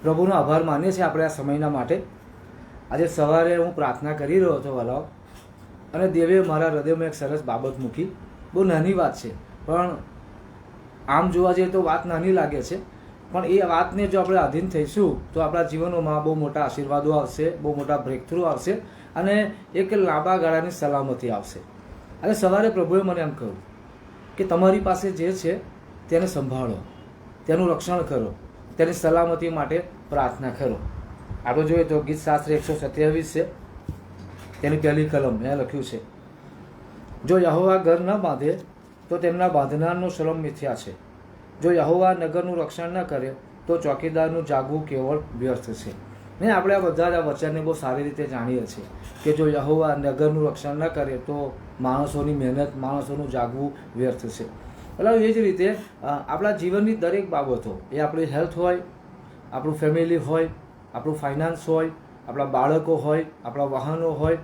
પ્રભુનો આભાર માનીએ છીએ આપણે આ સમયના માટે. આજે સવારે હું પ્રાર્થના કરી રહ્યો હતો વલાવ, અને દેવે મારા હૃદયમાં એક સરસ બાબત મૂકી. બહુ નાની વાત છે, પણ આમ જોવા જઈએ તો વાત નાની લાગે છે, પણ એ વાતને જો આપણે આધીન થઈશું તો આપણા જીવનોમાં બહુ મોટા આશીર્વાદો આવશે, બહુ મોટા બ્રેકથ્રુ આવશે, અને એક લાંબા ગાળાની સલામતી આવશે. અને સવારે પ્રભુએ મને એમ કહ્યું કે તમારી પાસે જે છે તેને સંભાળો, તેનું રક્ષણ કરો, તેની સલામતી માટે પ્રાર્થના કરો. આપણે જોઈએ તો ગીત શાસ્ત્ર 127 છે, તેની પહેલી કલમ મેં લખ્યું છે, જો યહોવા ઘર ન બાંધે તો તેમના બાંધનારનો શ્રમ મિથ્યા છે. જો યહોવા નગરનું રક્ષણ ન કરે તો ચોકીદારનું જાગવું કેવળ વ્યર્થ છે. ને આપણે આ બધા જ આ વચનને બહુ સારી રીતે જાણીએ છીએ કે જો યહોવા નગરનું રક્ષણ ન કરે તો માણસોની મહેનત, માણસોનું જાગવું વ્યર્થ છે. એટલે એ જ રીતે આપણા જીવનની દરેક બાબતો, એ આપણી હેલ્થ હોય, આપણું ફેમિલી હોય, આપણું ફાઇનાન્સ હોય, આપણા બાળકો હોય, આપણા વાહનો હોય,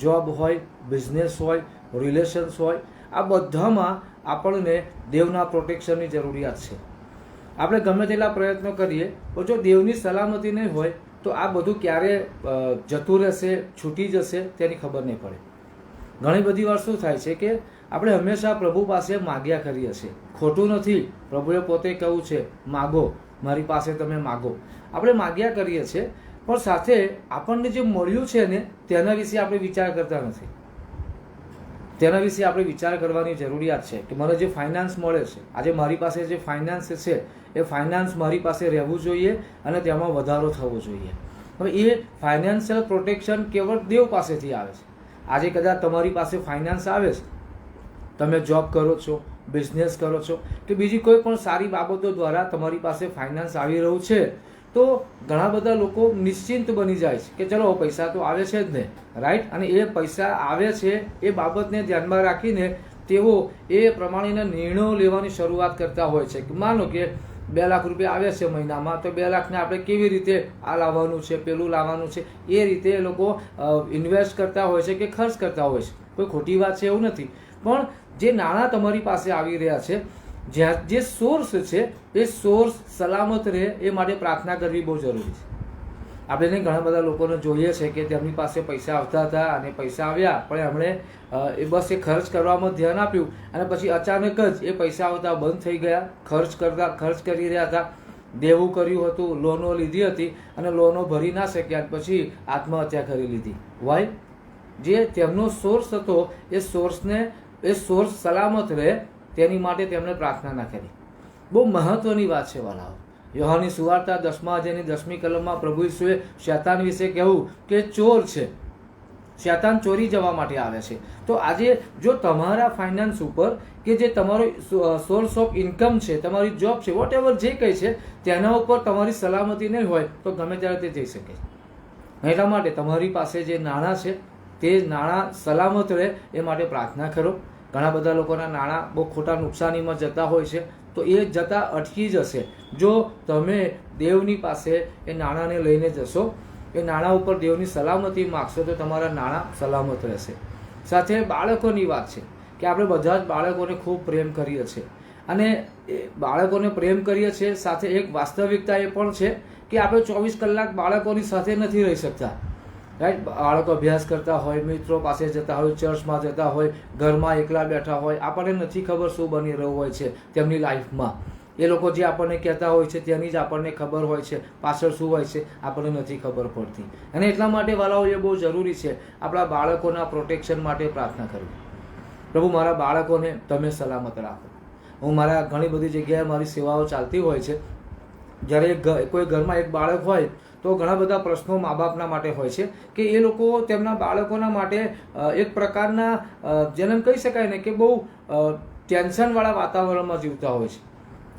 જોબ હોય, બિઝનેસ હોય, રિલેશન્સ હોય, આ બધામાં આપણને દેવના પ્રોટેક્શનની જરૂરિયાત છે. આપણે ગમે તેટલા પ્રયત્નો કરીએ પણ જો દેવની સલામતી નહીં હોય તો આ બધું ક્યારે જતું રહેશે, છૂટી જશે તેની ખબર નહીં પડે. ઘણી બધી વાર શું થાય છે કે આપણે હંમેશા પ્રભુ પાસે માગ્યા કરીએ છીએ. ખોટું નથી, પ્રભુએ પોતે કહ્યું છે માગો, મારી પાસે તમે માગો. આપણે માગ્યા કરીએ છીએ, પણ સાથે આપણને જે મળ્યું છે ને તેના વિશે આપણે વિચાર કરતા નથી. તેના વિશે આપણે વિચાર કરવાની જરૂરિયાત છે કે મને જે ફાઇનાન્સ મળે છે, આજે મારી પાસે જે ફાઇનાન્સ છે એ ફાઇનાન્સ મારી પાસે રહેવું જોઈએ અને તેમાં વધારો થવો જોઈએ. હવે એ ફાઇનાન્શિયલ પ્રોટેક્શન કેવળ દેવ પાસેથી આવે છે. આજે કદાચ તમારી પાસે ફાઇનાન્સ આવે છે, તમે જોબ કરો છો, બિઝનેસ કરો છો કે બીજી કોઈ પણ સારી બાબતો દ્વારા તમારી પાસે ફાઇનાન્સ આવી રહ્યું છે, તો ઘણા બધા લોકો નિશ્ચિંત બની જાય છે કે ચલો પૈસા તો આવે છે જ ને, રાઈટ. અને એ પૈસા આવે છે એ બાબતને ધ્યાનમાં રાખીને તેઓ એ પ્રમાણેના નિર્ણયો લેવાની શરૂઆત કરતા હોય છે. માનો કે 2 લાખ રૂપિયા આવે છે મહિનામાં, તો 2 લાખને આપણે કેવી રીતે આ લાવવાનું છે, પેલું લાવવાનું છે, એ રીતે એ લોકો ઇન્વેસ્ટ કરતા હોય છે કે ખર્ચ કરતા હોય છે. કોઈ ખોટી વાત છે એવું નથી, પણ જે નાણાં તમારી પાસે આવી રહ્યા છે, જ્યાં જે સોર્સ છે એ સોર્સ સલામત રહે એ માટે પ્રાર્થના કરવી બહુ જરૂરી છે. આપણે ઘણા બધા લોકોને જોઈએ છે કે તેમની પાસે પૈસા આવતા હતા અને પૈસા આવ્યા પણ એમણે એ બસ એ ખર્ચ કરવામાં ધ્યાન આપ્યું અને પછી અચાનક જ એ પૈસા આવતા બંધ થઈ ગયા. ખર્ચ કરી રહ્યા હતા, દેવું કર્યું હતું, લોનો લીધી હતી અને લોનો ભરી ના શક્યા, પછી આત્મહત્યા કરી લીધી. વાય? જે તેમનો સોર્સ હતો એ સોર્સ સલામત રહે તેની માટે તેમણે પ્રાર્થના ના કરી. બહુ મહત્વની વાત છે વાલાઓ. યોહાનની સુવાર્તા 10મા અધ્યાયની 10મી કલમમાં પ્રભુ ઈસુએ શૈતાન વિશે કહ્યું કે ચોર છે, શૈતાન ચોરી જવા માટે આવે છે. તો આજે જો તમારા ફાઇનાન્સ ઉપર કે જે તમારો સોર્સ ઓફ ઇન્કમ છે, તમારી જોબ છે, વોટ એવર જે કંઈ છે, તેના ઉપર તમારી સલામતી નહીં હોય તો ગમે ત્યારે તે જઈ શકે છે. એટલા માટે તમારી પાસે જે નાણાં છે તે નાણાં સલામત રહે એ માટે પ્રાર્થના કરો. ઘણા બધા લોકોના નાણાં બહુ ખોટા નુકસાનીમાં જતા હોય છે, તો એ જતાં અટકી જશે જો તમે દેવની પાસે એ નાણાંને લઈને જશો, એ નાણાં ઉપર દેવની સલામતી માગશો તો તમારા નાણાં સલામત રહેશે. સાથે બાળકોની વાત છે કે આપણે બધા જ બાળકોને ખૂબ પ્રેમ કરીએ છીએ, અને એ બાળકોને પ્રેમ કરીએ છીએ, સાથે એક વાસ્તવિકતા એ પણ છે કે આપણે 24 કલાક બાળકોની સાથે નથી રહી શકતા, રાઈટ. બાળકો અભ્યાસ કરતા હોય, મિત્રો પાસે જતા હોય, ચર્ચમાં જતા હોય, ઘરમાં એકલા બેઠા હોય, આપણને નથી ખબર શું બની રહ્યું હોય છે તેમની લાઈફમાં. એ લોકો જે આપણને કહેતા હોય છે તેની જ આપણને ખબર હોય છે, પાછળ શું હોય છે આપણને નથી ખબર પડતી. અને એટલા માટે વાલાઓ એ બહુ જરૂરી છે આપણા બાળકોના પ્રોટેક્શન માટે પ્રાર્થના કરવી. પ્રભુ મારા બાળકોને તમે સલામત રાખો. હું મારા ઘણી બધી જગ્યાએ મારી સેવાઓ ચાલતી હોય છે. જ્યારે કોઈ ઘરમાં એક બાળક હોય તો ઘણા બધા પ્રશ્નો મા બાપના માટે હોય છે કે એ લોકો તેમના બાળકોના માટે એક પ્રકારના જેને કહી શકાય ને કે બહુ ટેન્શનવાળા વાતાવરણમાં જીવતા હોય છે.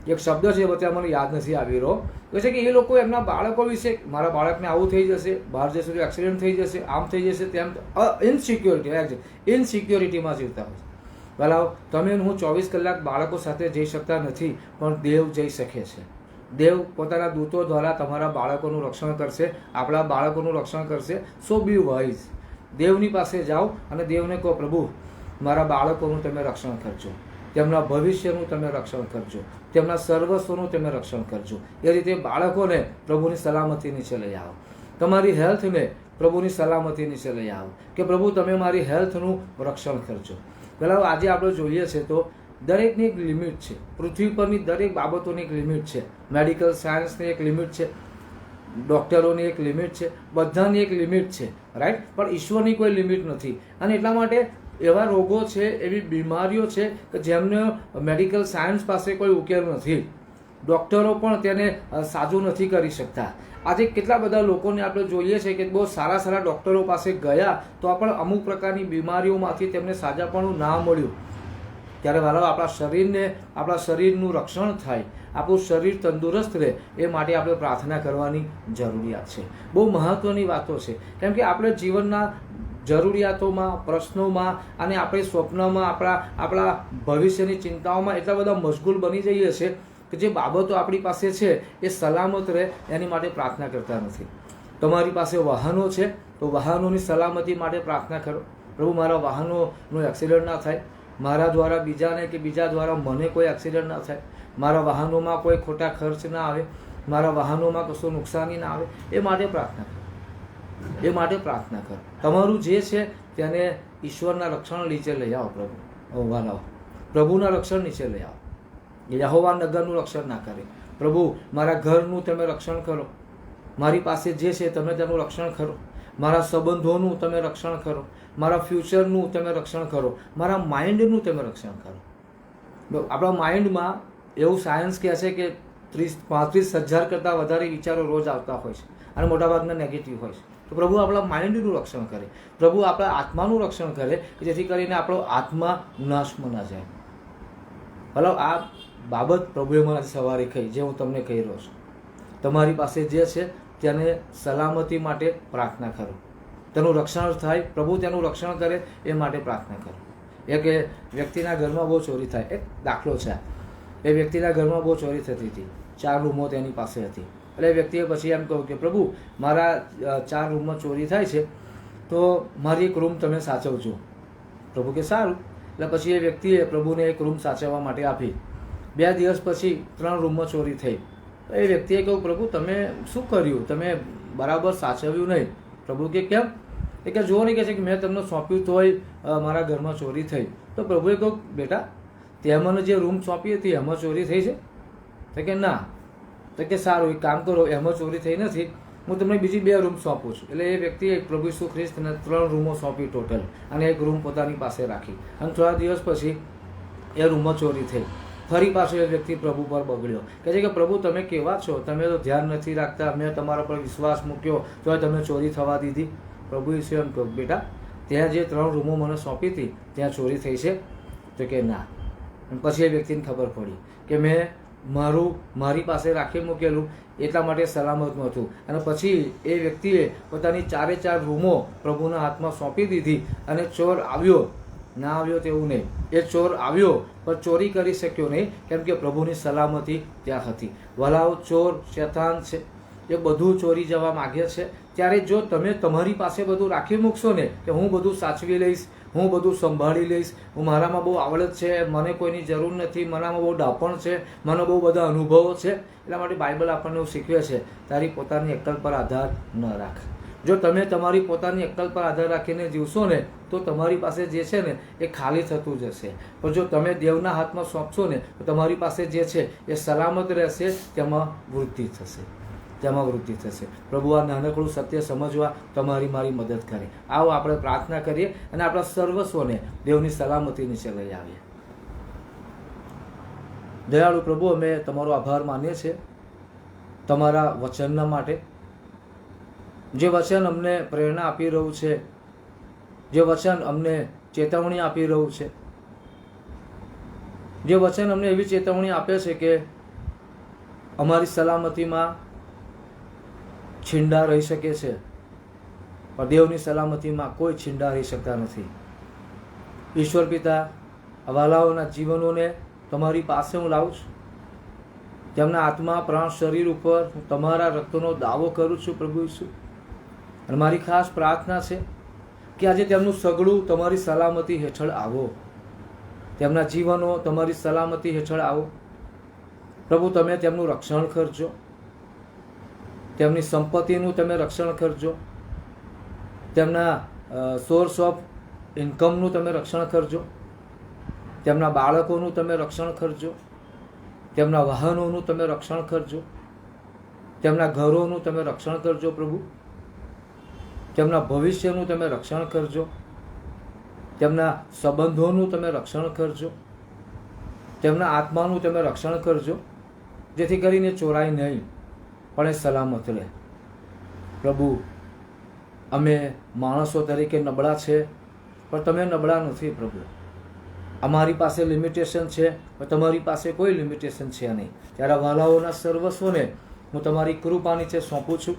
એક શબ્દ છે બધા મને યાદ નથી આવી રહ્યો, તો છે કે એ લોકો એમના બાળકો વિશે, મારા બાળકને આવું થઈ જશે, બહાર જશે તો એક્સિડન્ટ થઈ જશે, આમ થઈ જશે, તેમ ઇનસિક્યોરિટીમાં જીવતા હોય છે. ભલા તમે હું 24 કલાક બાળકો સાથે જઈ શકતા નથી, પણ દેવ જઈ શકે છે. દેવ પોતાના દૂતો દ્વારા તમારા બાળકોનું રક્ષણ કરશે, આપણા બાળકોનું રક્ષણ કરશે. સો બી વાઇઝ. દેવની પાસે જાઓ અને દેવને કહો પ્રભુ મારા બાળકોનું તમે રક્ષણ કરજો, તેમના ભવિષ્યનું તમે રક્ષણ કરજો, તેમના સર્વસ્વનું તમે રક્ષણ કરજો. એ રીતે બાળકોને પ્રભુની સલામતી નીચે લઈ આવો. તમારી હેલ્થને પ્રભુની સલામતી નીચે લઈ આવો કે પ્રભુ તમે મારી હેલ્થનું રક્ષણ કરજો. પહેલાં આજે આપણે જોઈએ છે તો દરેકની એક લિમિટ છે. પૃથ્વી પરની દરેક બાબતોની એક લિમિટ છે. મેડિકલ સાયન્સની એક લિમિટ છે, ડૉક્ટરોની એક લિમિટ છે, બધાની એક લિમિટ છે, રાઈટ. પણ ઈશ્વરની કોઈ લિમિટ નથી. અને એટલા માટે એવા રોગો છે, એવી બીમારીઓ છે કે જેમને મેડિકલ સાયન્સ પાસે કોઈ ઉકેલ નથી. ડૉક્ટરો પણ તેને સાજું નથી કરી શકતા. આજે કેટલા બધા લોકોને આપણે જોઈએ છે કે બહુ સારા સારા ડૉક્ટરો પાસે ગયા તો પણ અમુક પ્રકારની બીમારીઓમાંથી તેમને સાજાપણું ના મળ્યું. ત્યારે વાલો આપણા શરીરનું રક્ષણ થાય, આપણું શરીર તંદુરસ્ત રહે એ માટે આપણે પ્રાર્થના કરવાની જરૂરિયાત છે. બહુ મહત્ત્વની વાતો છે. કેમ કે આપણે જીવનના જરૂરિયાતોમાં, પ્રશ્નોમાં અને આપણે સ્વપ્નમાં આપણા ભવિષ્યની ચિંતાઓમાં એટલા બધા મશગુલ બની જઈએ છીએ કે જે બાબતો આપણી પાસે છે એ સલામત રહે એની માટે પ્રાર્થના કરતા નથી. તમારી પાસે વાહનો છે તો વાહનોની સલામતી માટે પ્રાર્થના કરો. પ્રભુ મારા વાહનોનો એક્સિડન્ટ ના થાય, મારા દ્વારા બીજાને કે બીજા દ્વારા મને કોઈ એક્સિડન્ટ ના થાય, મારા વાહનોમાં કોઈ ખોટા ખર્ચ ના આવે, મારા વાહનોમાં કશું નુકસાની ના આવે, એ માટે પ્રાર્થના કરો. એ માટે પ્રાર્થના કરો. તમારું જે છે તેને ઈશ્વરના રક્ષણ નીચે લઈ આવો. પ્રભુના રક્ષણ નીચે લઈ આવો. યહોવા નગરનું રક્ષણ ના કરે. પ્રભુ મારા ઘરનું તમે રક્ષણ કરો, મારી પાસે જે છે તમે તેનું રક્ષણ કરો, મારા સંબંધોનું તમે રક્ષણ કરો, મારા ફ્યુચરનું તમે રક્ષણ કરો, મારા માઇન્ડનું તમે રક્ષણ કરો. આપણા માઇન્ડમાં એવું સાયન્સ કહે છે કે 35,000 કરતાં વધારે વિચારો રોજ આવતા હોય છે અને મોટાભાગના નેગેટિવ હોય છે. તો પ્રભુ આપણા માઇન્ડનું રક્ષણ કરે, પ્રભુ આપણા આત્માનું રક્ષણ કરે કે જેથી કરીને આપણો આત્મા નાશમાં ના જાય. મતલબ આ બાબત પ્રભુએ મને સવારે કહી, જે હું તમને કહી રહ્યો છું. તમારી પાસે જે છે તેને સલામતી માટે પ્રાર્થના કરો, તેનું રક્ષણ થાય, પ્રભુ તેનું રક્ષણ કરે એ માટે પ્રાર્થના કરો. એક વ્યક્તિના ઘરમાં બહુ ચોરી થાય, એક દાખલો છે. એ વ્યક્તિના ઘરમાં બહુ ચોરી થતી હતી, 4 રૂમો તેની પાસે હતી. એટલે એ વ્યક્તિએ પછી એમ કહ્યું કે પ્રભુ મારા 4 રૂમમાં ચોરી થાય છે તો મારી એક રૂમ તમે સાચવજો. પ્રભુ કે સારું. એટલે પછી એ વ્યક્તિએ પ્રભુને એક રૂમ સાચવવા માટે આપી. 2 દિવસ પછી 3 રૂમમાં ચોરી થઈ. તો એ વ્યક્તિએ કહ્યું પ્રભુ તમે શું કર્યું, તમે બરાબર સાચવ્યું નહીં. પ્રભુ કે કેમ? એ કે જુઓ નહીં, કહે છે કે મેં તમને સોંપ્યું તોય મારા ઘરમાં ચોરી થઈ. તો પ્રભુએ કહ્યું બેટા તે મને જે રૂમ સોંપી હતી એમાં ચોરી થઈ છે? તો કે ના. તો કે સારું, એક કામ કરો, એમાં ચોરી થઈ નથી, હું તમને બીજી 2 રૂમ સોંપું છું. એટલે એ વ્યક્તિએ પ્રભુ ઈસુ ખ્રિસ્તને 3 રૂમો સોંપી ટોટલ, અને એક રૂમ પોતાની પાસે રાખી. અને થોડા દિવસ પછી એ રૂમમાં ચોરી થઈ. ફરી પાછો એ વ્યક્તિ પ્રભુ પર બગડ્યો, કહે છે કે પ્રભુ તમે કેવા છો, તમે તો ધ્યાન નથી રાખતા, મેં તમારા પર વિશ્વાસ મૂક્યો તો તમે ચોરી થવા દીધી. પ્રભુ ઈસુ એમ કહ્યું બેટા ત્યાં જે 3 રૂમો મને સોંપી હતી ત્યાં ચોરી થઈ છે? તો કે ના. પછી એ વ્યક્તિને ખબર પડી કે મેં મારી પાસે રાખી મૂકેલું એટલા માટે સલામત નહોતું. અને પછી એ વ્યક્તિએ પોતાની 4 રૂમો પ્રભુના હાથમાં સોંપી દીધી. અને ચોર આવ્યો, ના આવ્યો તેવું નહીં, એ ચોર આવ્યો પણ ચોરી કરી શક્યો નહીં, કેમ કે પ્રભુની સલામતી ત્યાં હતી. વલાવ ચોર શેતાન છે, એ બધું ચોરી જવા માગે છે. ત્યારે જો તમે તમારી પાસે બધું રાખી મૂકશો ને કે હું બધું સાચવી લઈશ, હું બધું સંભાળી લઈશ, હું મારામાં બહુ આવડત છે, મને કોઈની જરૂર નથી, મારામાં બહુ ડાપણ છે, મને બહુ બધા અનુભવો છે. એટલા માટે બાઇબલ આપણને એવું શીખવે છે તારી પોતાની અક્કલ પર આધાર ન રાખ. જો તમે તમારી પોતાની અક્કલ પર આધાર રાખીને જીવશો ને તો તમારી પાસે જે છે ને એ ખાલી થતું જશે. પણ જો તમે દેવના હાથમાં સોંપશો ને તો તમારી પાસે જે છે એ સલામત રહેશે, તેમાં વૃદ્ધિ થશે. પ્રભુ આ નાનકડું સત્ય સમજવા તમારી મારી મદદ કરે. આવો આપણે પ્રાર્થના કરીએ અને આપણા સર્વસ્વને દેવની સલામતી નીચે લઈ આવીએ. દયાળુ પ્રભુ, અમે તમારો આભાર માનીએ છીએ તમારા વચનના માટે. જે વચન અમને પ્રેરણા આપી રહ્યું છે, જે વચન અમને ચેતવણી આપી રહ્યું છે, જે વચન અમને એવી ચેતવણી આપે છે કે અમારી સલામતીમાં છીંડા રહી શકે છે, પણ દેવની સલામતીમાં કોઈ છીંડા રહી શકતા નથી. ઈશ્વર પિતા, વાલાઓના જીવનોને તમારી પાસે હું લાવું છું. તેમના આત્મા, પ્રાણ, શરીર ઉપર હું તમારા રક્તનો દાવો કરું છું પ્રભુ ઈસુ. અને મારી ખાસ પ્રાર્થના છે કે આજે તેમનું સગડું તમારી સલામતી હેઠળ આવો, તેમના જીવનો તમારી સલામતી હેઠળ આવો. પ્રભુ તમે તેમનું રક્ષણ કરજો, તેમની સંપત્તિનું તમે રક્ષણ કરજો, તેમના સોર્સ ઓફ ઇન્કમનું તમે રક્ષણ કરજો, તેમના બાળકોનું તમે રક્ષણ કરજો, તેમના વાહનોનું તમે રક્ષણ કરજો, તેમના ઘરોનું તમે રક્ષણ કરજો પ્રભુ, તેમના ભવિષ્યનું તમે રક્ષણ કરજો, તેમના સંબંધોનું તમે રક્ષણ કરજો, તેમના આત્માનું તમે રક્ષણ કરજો, જેથી કરીને ચોરાય નહીં પણ એ સલામત રહે. પ્રભુ, અમે માણસો તરીકે નબળા છે, પણ તમે નબળા નથી પ્રભુ. અમારી પાસે લિમિટેશન છે, પણ તમારી પાસે કોઈ લિમિટેશન છે નહીં. ત્યારે વાલાઓના સર્વસ્વને હું તમારી કૃપા નીચે સોંપું છું,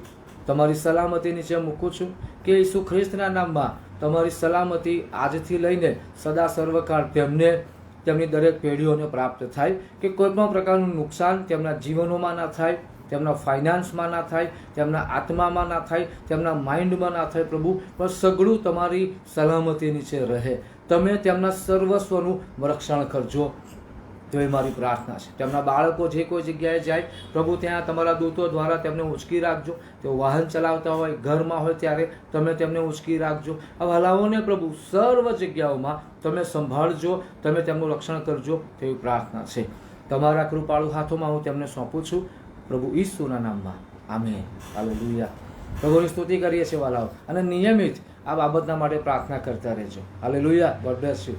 તમારી સલામતી નીચે મૂકું છું, કે ઈસુ ખ્રિસ્તના નામમાં તમારી સલામતી આજથી લઈને સદા સર્વકાળ તેમને, તેમની દરેક પેઢીઓને પ્રાપ્ત થાય, કે કોઈ પણ પ્રકારનું નુકસાન તેમના જીવનોમાં ના થાય, તેમના ફાઇનાન્સમાં ના થાય, તેમના આત્મામાં ના થાય, તેમના માઇન્ડમાં ના થાય પ્રભુ, પણ સઘળું તમારી સલામતી નીચે રહે. તમે તેમના સર્વસ્વનું રક્ષણ કરજો, તો એ મારી પ્રાર્થના છે. તેમના બાળકો જે કોઈ જગ્યાએ જાય પ્રભુ, ત્યાં તમારા દૂતો દ્વારા તેમને ઉંચકી રાખજો. તેઓ વાહન ચલાવતા હોય, ઘરમાં હોય, ત્યારે તમે તેમને ઉંચકી રાખજો. આ વાલાઓને પ્રભુ સર્વ જગ્યાઓમાં તમે સંભાળજો, તમે તેમનું રક્ષણ કરજો, તેવી પ્રાર્થના છે. તમારા કૃપાળુ હાથોમાં હું તેમને સોંપું છું પ્રભુ ઈસુના નામમાં. આમેન. હાલેલુયા. પ્રભુની સ્તુતિ કરીએ છીએ વાલાઓ, અને નિયમિત આ બાબતના માટે પ્રાર્થના કરતા રહેજો. હાલેલુયા. God bless you.